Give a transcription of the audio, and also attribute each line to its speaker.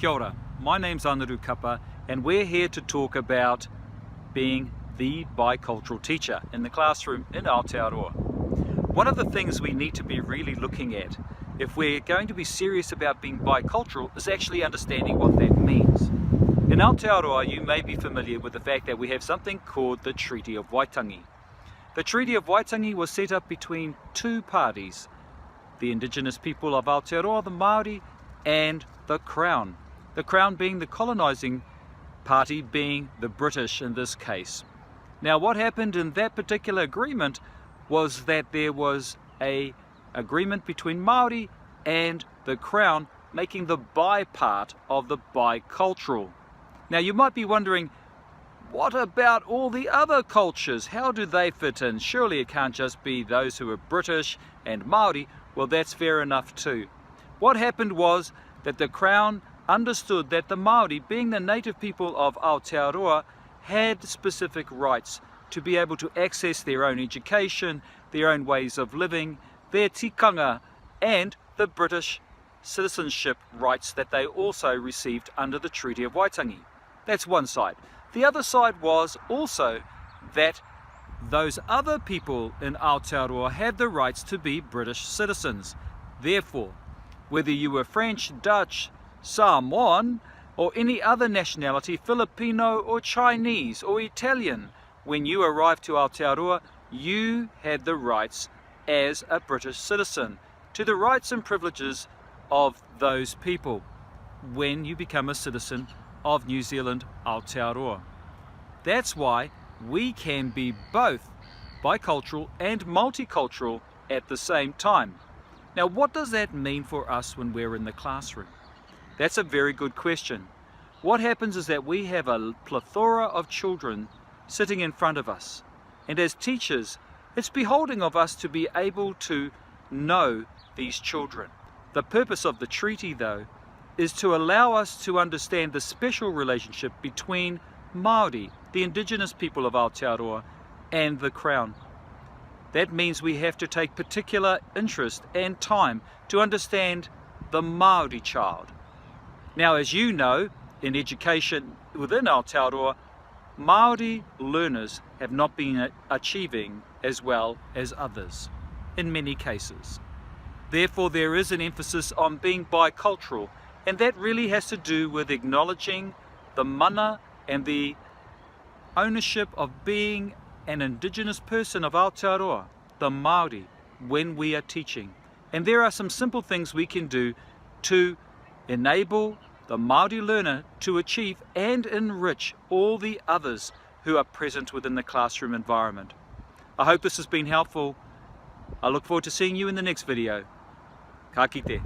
Speaker 1: Kia ora, my name's Anaru Kapa and we're here to talk about being the bicultural teacher in the classroom in Aotearoa. One of the things we need to be really looking at if we're going to be serious about being bicultural is actually understanding what that means. In Aotearoa you may be familiar with the fact that we have something called the Treaty of Waitangi. The Treaty of Waitangi was set up between two parties, the indigenous people of Aotearoa, the Māori, and the Crown. The Crown being the colonising party, being the British in this case. Now what happened in that particular agreement was that there was an agreement between Māori and the Crown making the bi part of the bicultural. Now you might be wondering, what about all the other cultures? How do they fit in? Surely it can't just be those who are British and Māori. Well, that's fair enough too. What happened was that the Crown understood that the Māori, being the native people of Aotearoa, had specific rights to be able to access their own education, their own ways of living, their tikanga, and the British citizenship rights that they also received under the Treaty of Waitangi. That's one side. The other side was also that those other people in Aotearoa had the rights to be British citizens. Therefore, whether you were French, Dutch, Samoan, or any other nationality, Filipino or Chinese or Italian, when you arrived to Aotearoa, you had the rights as a British citizen to the rights and privileges of those people when you become a citizen of New Zealand, Aotearoa. That's why we can be both bicultural and multicultural at the same time. Now what does that mean for us when we're in the classroom? That's a very good question. What happens is that we have a plethora of children sitting in front of us, and as teachers it's beholding of us to be able to know these children. The purpose of the treaty though is to allow us to understand the special relationship between Māori, the indigenous people of Aotearoa, and the Crown. That means we have to take particular interest and time to understand the Māori child. Now, as you know, in education within Aotearoa, Māori learners have not been achieving as well as others, in many cases. Therefore, there is an emphasis on being bicultural, and that really has to do with acknowledging the mana and the ownership of being an indigenous person of Aotearoa, the Māori, when we are teaching. And there are some simple things we can do to enable the Māori learner to achieve and enrich all the others who are present within the classroom environment. I hope this has been helpful. I look forward to seeing you in the next video. Ka kite.